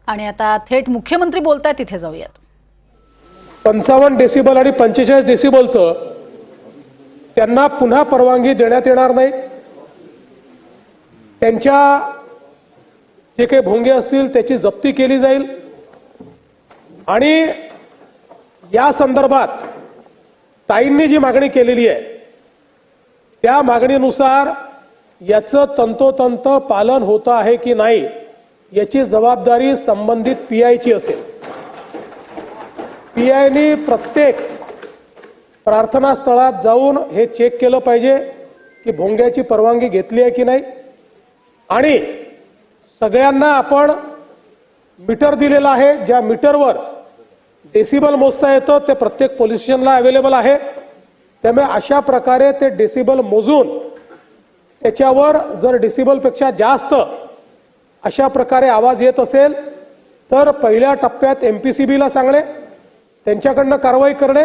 आणि आता थेट मुख्यमंत्री बोलतायत, तिथे जाऊयात। 55 डेसिबल आणि 45 डेसिबलचं त्यांना पुन्हा परवानगी देण्यात येणार नाही। त्यांच्या जे काही भोंगे असतील त्याची जप्ती केली जाईल आणि या संदर्भात ताईंनी जी मागणी केलेली आहे त्या मागणीनुसार याचं तंतोतंत पालन होतं आहे की नाही याची जबाबदारी संबंधित पीआयची असेल। पीआयने प्रत्येक प्रार्थना स्थळात जाऊन हे चेक केलं पाहिजे की भोंग्याची परवानगी घेतली आहे की नाही। आणि सगळ्यांना आपण मीटर दिलेला आहे, ज्या मीटरवर डेसिबल मोजता येतं ते प्रत्येक पोलीस स्टेशनला अवेलेबल आहे। त्यामुळे अशा प्रकारे ते डेसिबल मोजून त्याच्यावर जर डेसिबलपेक्षा जास्त अशा प्रकारे आवाज येत असेल तर पहिल्या टप्प्यात एमपीसीबीला सांगणे, त्यांच्याकडनं कारवाई करणे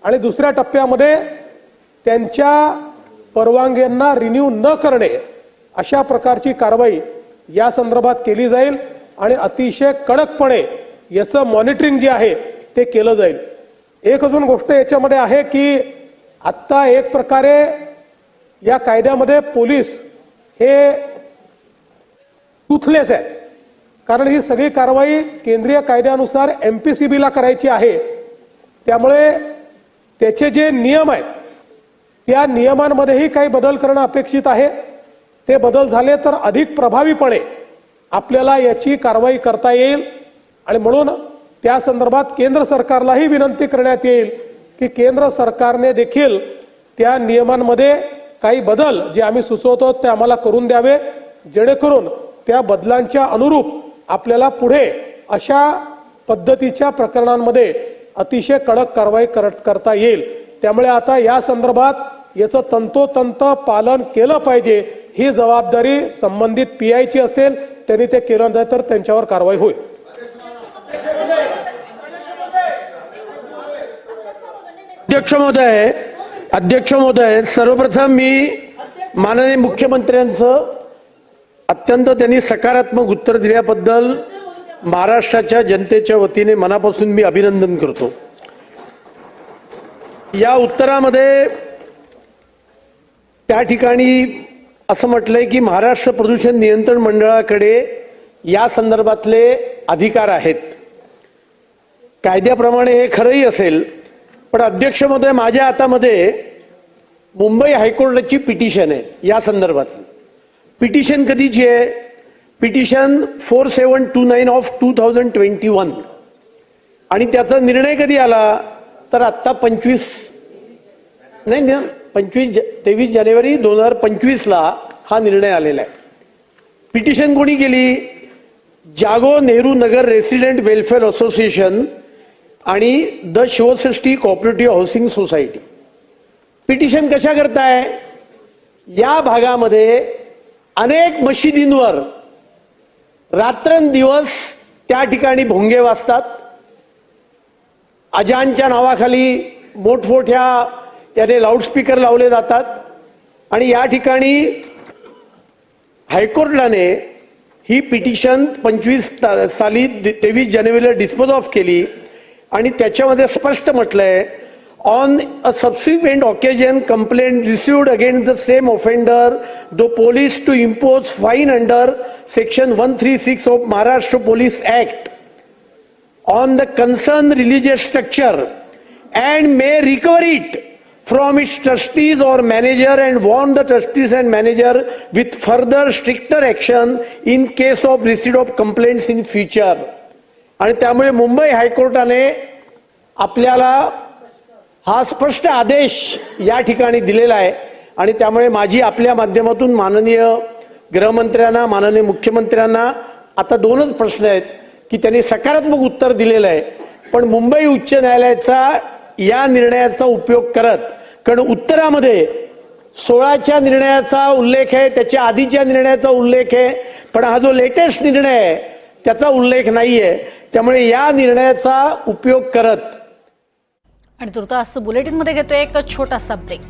आणि दुसऱ्या टप्प्यामध्ये त्यांच्या परवानग्यांना रिन्यू न करणे अशा प्रकारची कारवाई या संदर्भात केली जाईल आणि अतिशय कडकपणे याचं मॉनिटरिंग जे आहे ते केलं जाईल। एक अजून गोष्ट याच्यामध्ये आहे की आत्ता एक प्रकारे या कायद्यामध्ये पोलीस हे टूथलेस आहे, कारण ही सगळी कारवाई केंद्रीय कायद्यानुसार एमपीसीबीला करायची आहे। त्यामुळे त्याचे जे नियम आहेत त्या नियमांमध्येही काही बदल करणं अपेक्षित आहे। ते बदल झाले तर अधिक प्रभावीपणे आपल्याला याची कारवाई करता येईल आणि म्हणून त्या संदर्भात केंद्र सरकारलाही विनंती करण्यात येईल की केंद्र सरकारने देखील त्या नियमांमध्ये काही बदल जे आम्ही सुचवतो ते आम्हाला करून द्यावे, जेणेकरून त्या बदलांच्या अनुरूप आपल्याला पुढे अशा पद्धतीच्या प्रकरणांमध्ये अतिशय कडक कारवाई करता येईल। त्यामुळे आता या संदर्भात याचं तंतोतंत पालन केलं पाहिजे, ही जबाबदारी संबंधित पीआयची असेल। त्यांनी ते केलं नाही तर त्यांच्यावर कारवाई होईल। अध्यक्ष महोदय, सर्वप्रथम मी माननीय मुख्यमंत्र्यांचं अत्यंत त्यांनी सकारात्मक उत्तर दिल्याबद्दल महाराष्ट्राच्या जनतेच्या वतीने मनापासून मी अभिनंदन करतो। या उत्तरामध्ये त्या ठिकाणी असं म्हटलंय की महाराष्ट्र प्रदूषण नियंत्रण मंडळाकडे या संदर्भातले अधिकार आहेत। कायद्याप्रमाणे हे खरंही असेल, पण अध्यक्ष महोदय माझ्या हातामध्ये मुंबई हायकोर्टाची पिटिशन आहे या संदर्भातली। पिटिशन कधीची आहे? पिटिशन 4729 ऑफ 2021 आणि त्याचा निर्णय कधी आला तर आत्ता 23 जानेवारी 2025 हा निर्णय आलेला आहे। पिटिशन कोणी केली? जागो Nehru Nagar resident welfare association आणि the Shivsrushti cooperative housing society. Petition कशा करताय? या भागामध्ये अनेक मशिदींवर रात्रंदिवस त्या ठिकाणी भोंगे वाजतात। अजानच्या नावाखाली मोठमोठ्या याने लाऊडस्पीकर लावले जातात आणि या ठिकाणी हायकोर्टाने ही पिटिशन 23 जानेवारीला डिस्पोज ऑफ केली आणि त्याच्यामध्ये स्पष्ट म्हटलंय, on a subsequent occasion complaint received against the same offender the police to impose fine under section 136 of Maharashtra police act on the concerned religious structure and may recover it from its trustees or manager and warn the trustees and manager with further stricter action in case of receipt of complaints in future. आणि त्यामुळे मुंबई हायकोर्टाने आपल्याला हा स्पष्ट आदेश या ठिकाणी दिलेला आहे आणि त्यामुळे माझी आपल्या माध्यमातून माननीय गृहमंत्र्यांना, माननीय मुख्यमंत्र्यांना आता दोनच प्रश्न आहेत की त्यांनी सकारात्मक उत्तर दिलेलं आहे, पण मुंबई उच्च न्यायालयाचा या निर्णयाचा उपयोग करत, कारण उत्तरामध्ये 16च्या निर्णयाचा उल्लेख आहे, त्याच्या आधीच्या निर्णयाचा उल्लेख आहे, पण हा जो लेटेस्ट निर्णय आहे त्याचा उल्लेख नाहीये। त्यामुळे या निर्णयाचा उपयोग करत आणि तुर्तास बुलेटिनमध्ये घेतोय एक छोटासा ब्रेक।